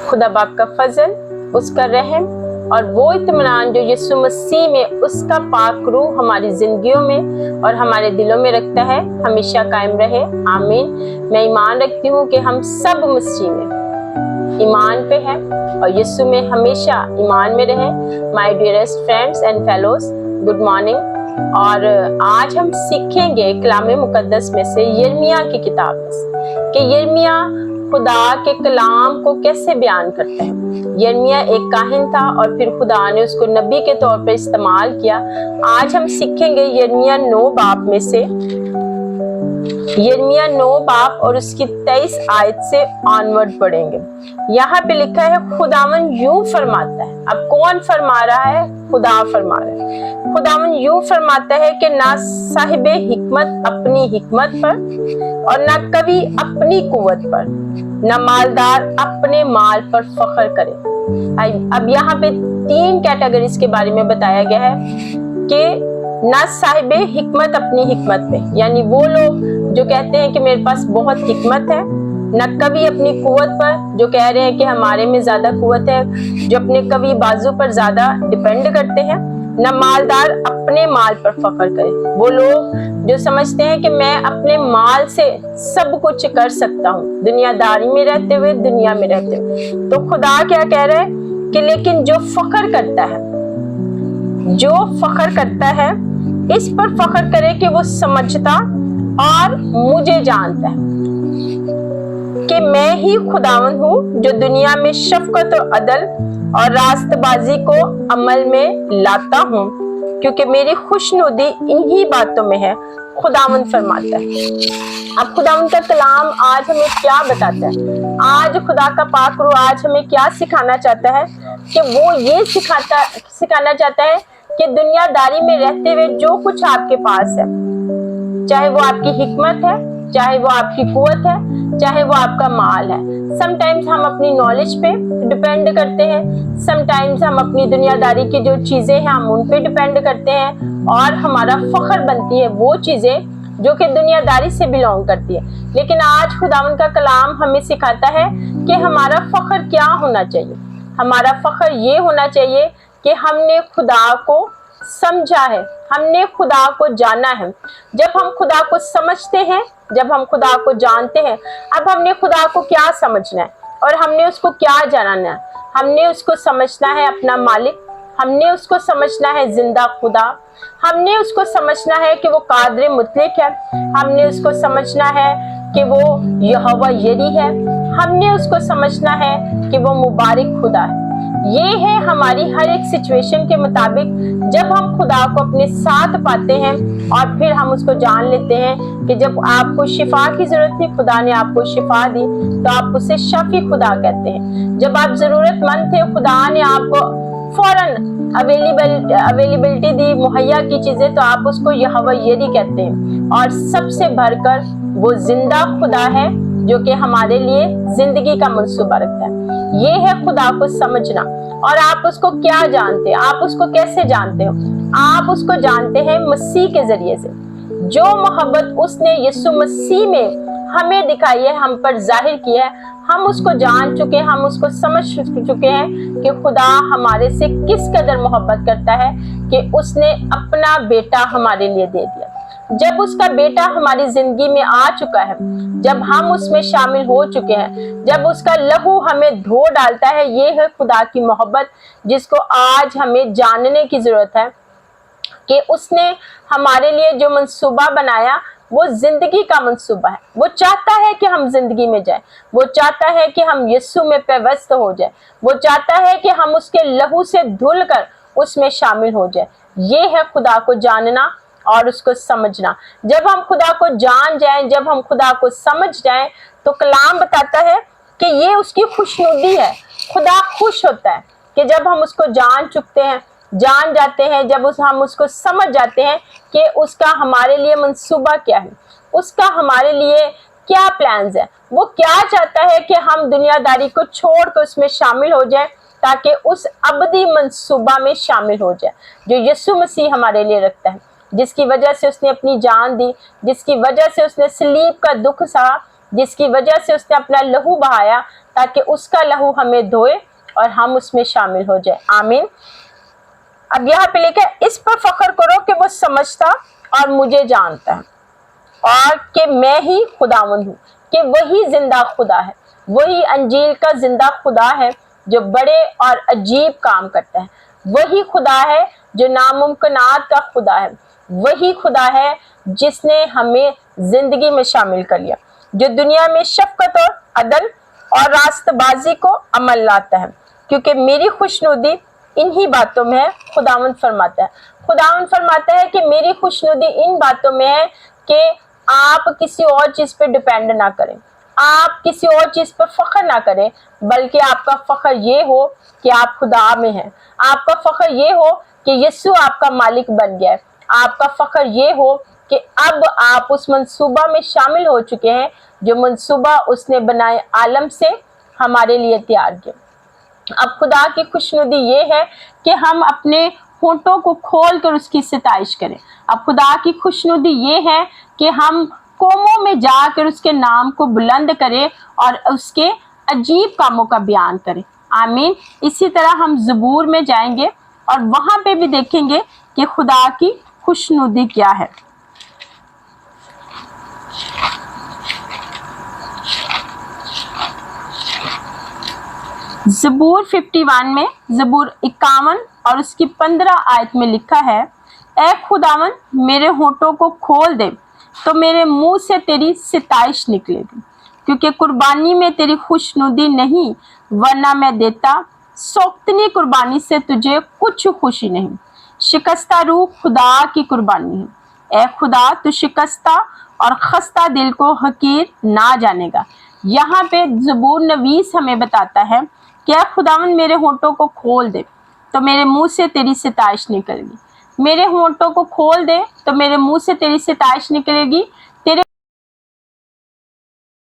खुदा बाप का फजल, उसका रहम और वो इत्मीनान जो यीशु मसीह में उसका पाक रूह हमारी जिंदगियों में और हमारे दिलों में रखता है, हमेशा कायम रहे। आमीन। मैं ईमान रखती हूँ कि हम सब मसीह में ईमान पे है और यीशु में हमेशा ईमान में रहे। My dearest friends and fellows, good morning. और आज हम सीखेंगे कलाम मुकद्दस में से यिर्मयाह की किताब में से कि यिर्मयाह खुदा के कलाम को कैसे बयान करता है। यिर्मयाह एक काहिन था और फिर खुदा ने उसको नबी के तौर पर इस्तेमाल किया। आज हम सीखेंगे यिर्मयाह 9 बाब में से, यिर्मयाह 9 बाब और उसकी 23 आयत से ऑनवर्ड पढ़ेंगे। यहाँ पे लिखा है खुदावन यूं फरमाता है। अब कौन फरमा रहा है? खुदा फरमा रहा है। खुदावन यूं फरमाता है कि ना साहिबे हिकमत अपनी हिकमत पर और ना कवि अपनी कुव्वत पर, ना मालदार अपने माल पर फख्र करे। अब यहाँ पे 3 कैटेगरीज के बारे में बताया गया है कि ना साहिबे हिकमत अपनी हिकमत पे, यानी वो लोग जो कहते हैं कि मेरे पास बहुत हिकमत है, न कवि अपनी कुव्वत पर, जो कह रहे हैं कि हमारे में ज्यादा कुव्वत है, जो अपने कवि बाजू पर ज्यादा डिपेंड करते हैं, न मालदार अपने माल पर फख्र करे। वो लोग जो समझते हैं कि मैं अपने माल से सब कुछ कर सकता हूँ, दुनियादारी में रहते हुए, दुनिया में रहते हुए। तो खुदा क्या कह रहा है कि लेकिन जो फख्र करता है, जो फख्र करता है, इस पर फख्र करे कि वो समझता और मुझे जानता है कि मैं ही खुदावन हूँ जो दुनिया में शफकत और अदल और रास्तबाजी को अमल में लाता हूँ, क्योंकि मेरी खुशनुदी इन्हीं बातों में है, खुदावन फरमाता है। अब खुदावन का कलाम आज हमें क्या बताता है? आज खुदा का पाक रूह आज हमें क्या सिखाना चाहता है? कि वो ये सिखाना चाहता है कि दुनियादारी में रहते हुए जो कुछ आपके पास है, चाहे वो आपकी हिकमत है, चाहे वो आपकी कुव्वत है, चाहे वो आपका माल है। समटाइम्स हम अपनी नॉलेज पे डिपेंड करते हैं, समटाइम्स हम अपनी दुनियादारी की जो चीजें हैं हम उन पे डिपेंड करते हैं और हमारा फख्र बनती है वो चीजें जो कि दुनियादारी से बिलोंग करती है। लेकिन आज खुदावन का कलाम हमें सिखाता है कि हमारा फख्र क्या होना चाहिए। हमारा फख्र ये होना चाहिए कि हमने खुदा को समझा है, हमने खुदा को जाना है। जब हम खुदा को समझते हैं, जब हम खुदा को जानते हैं, अब हमने खुदा को क्या समझना है और हमने उसको क्या जानना है? हमने उसको समझना है अपना मालिक, हमने उसको समझना है जिंदा खुदा, हमने उसको समझना है कि वो कादिर मुतलक है, हमने उसको समझना है कि वो यहोवा यरी है, हमने उसको समझना है कि वो मुबारक खुदा है। ये है हमारी हर एक सिचुएशन के मुताबिक जब हम खुदा को अपने साथ पाते हैं और फिर हम उसको जान लेते हैं कि जब आपको शिफा की जरूरत थी, खुदा ने आपको शिफा दी, तो आप उसे शफी खुदा कहते हैं। जब आप जरूरतमंद थे, खुदा ने आपको फौरन अवेलेबिलिटी दी, मुहैया की चीजें, तो आप उसको यहोवा यरी कहते हैं। और सबसे भरकर वो जिंदा खुदा है जो कि हमारे लिए जिंदगी का मंसूबा रखता है। ये है खुदा को समझना। और आप उसको क्या जानते हैं? आप उसको कैसे जानते हो? आप उसको जानते हैं मसीह के जरिए से। जो मोहब्बत उसने यीशु मसीह में हमें दिखाई है, हम पर जाहिर की है, हम उसको जान चुके हैं, हम उसको समझ चुके हैं कि खुदा हमारे से किस कदर मोहब्बत करता है कि उसने अपना बेटा हमारे लिए दे दिया। जब उसका बेटा हमारी जिंदगी में आ चुका है, जब हम उसमें शामिल हो चुके हैं, जब उसका लहू हमें धो डालता है, ये है खुदा की मोहब्बत जिसको आज हमें जानने की जरूरत है कि उसने हमारे लिए जो मंसूबा बनाया वो जिंदगी का मंसूबा है। वो चाहता है कि हम जिंदगी में जाए, वो चाहता है कि हम यीशु में पेवस्त हो जाए, वो चाहता है कि हम उसके लहू से धुल कर उसमें शामिल हो जाए। ये है खुदा को जानना और उसको समझना। जब हम खुदा को जान जाएं, जब हम खुदा को समझ जाएं, तो कलाम बताता है कि ये उसकी खुशनुदी है। खुदा खुश होता है कि जब हम उसको जान चुकते हैं, जान जाते हैं, जब हम उसको समझ जाते हैं कि उसका हमारे लिए मंसूबा क्या है, उसका हमारे लिए क्या प्लान्स है, वो क्या चाहता है कि हम दुनियादारी को छोड़ कर उसमें शामिल हो जाए ताकि उस अबदी मंसूबा में शामिल हो जाए जो यीशु मसीह हमारे लिए रखता है, जिसकी वजह से उसने अपनी जान दी, जिसकी वजह से उसने सलीब का दुख सहा, जिसकी वजह से उसने अपना लहू बहाया ताकि उसका लहू हमें धोए और हम उसमें शामिल हो जाए। आमीन। अब यहाँ पे लिखा है, इस पर फख्र करो कि वो समझता और मुझे जानता है और कि मैं ही खुदावंद हूँ, कि वही जिंदा खुदा है, वही अंजील का जिंदा खुदा है जो बड़े और अजीब काम करता है। वही खुदा है जो नामुमकिनात का खुदा है। वही खुदा है जिसने हमें जिंदगी में शामिल कर लिया, जो दुनिया में शफकत और अदल और रास्तबाजी को अमल लाता है, क्योंकि मेरी खुशनुदी इन्हीं बातों में है। खुदावंद फरमाता है, खुदावंद फरमाता है कि मेरी खुशनुदी इन बातों में है कि आप किसी और चीज पे डिपेंड ना करें, आप किसी और चीज पर फख्र ना करें, बल्कि आपका फख्र ये हो कि आप खुदा में हैं। आपका फख्र ये हो कि यीशु आपका मालिक बन गया है। आपका फख्र ये हो कि अब आप उस मंसूबा में शामिल हो चुके हैं जो मंसूबा उसने बनाए आलम से हमारे लिए तैयार किया। अब खुदा की खुशनुदी ये है कि हम अपने होंठों को खोल कर उसकी सिताइश करें। अब खुदा की खुशनुदी ये है कि हम कौमों में जाकर उसके नाम को बुलंद करें और उसके अजीब कामों का बयान करें। आमीन। इसी तरह हम ज़बूर में जाएंगे और वहां पे भी देखेंगे कि खुदा की खुशनुदी क्या है। ज़बूर 51 में, ज़बूर 51 और उसकी 15 आयत में लिखा है, ऐ खुदावन मेरे होंठों को खोल दे तो मेरे मुंह से तेरी सिताइश निकलेगी, क्योंकि कुर्बानी में तेरी खुशनुदी नहीं, वरना मैं देता सौक्तनी कुर्बानी से तुझे कुछ खुशी नहीं। शिकस्ता रूह खुदा की कुर्बानी है। ऐ खुदा तू शिकस्ता और खस्ता दिल को हकीर ना जानेगा। यहाँ पे ज़बूर नवीस हमें बताता है कि ऐ खुदावन मेरे होंठों को खोल दे तो मेरे मुंह से तेरी सिताइश निकलेगी। मेरे होंठों को खोल दे तो मेरे मुंह से तेरी सिताइश निकलेगी,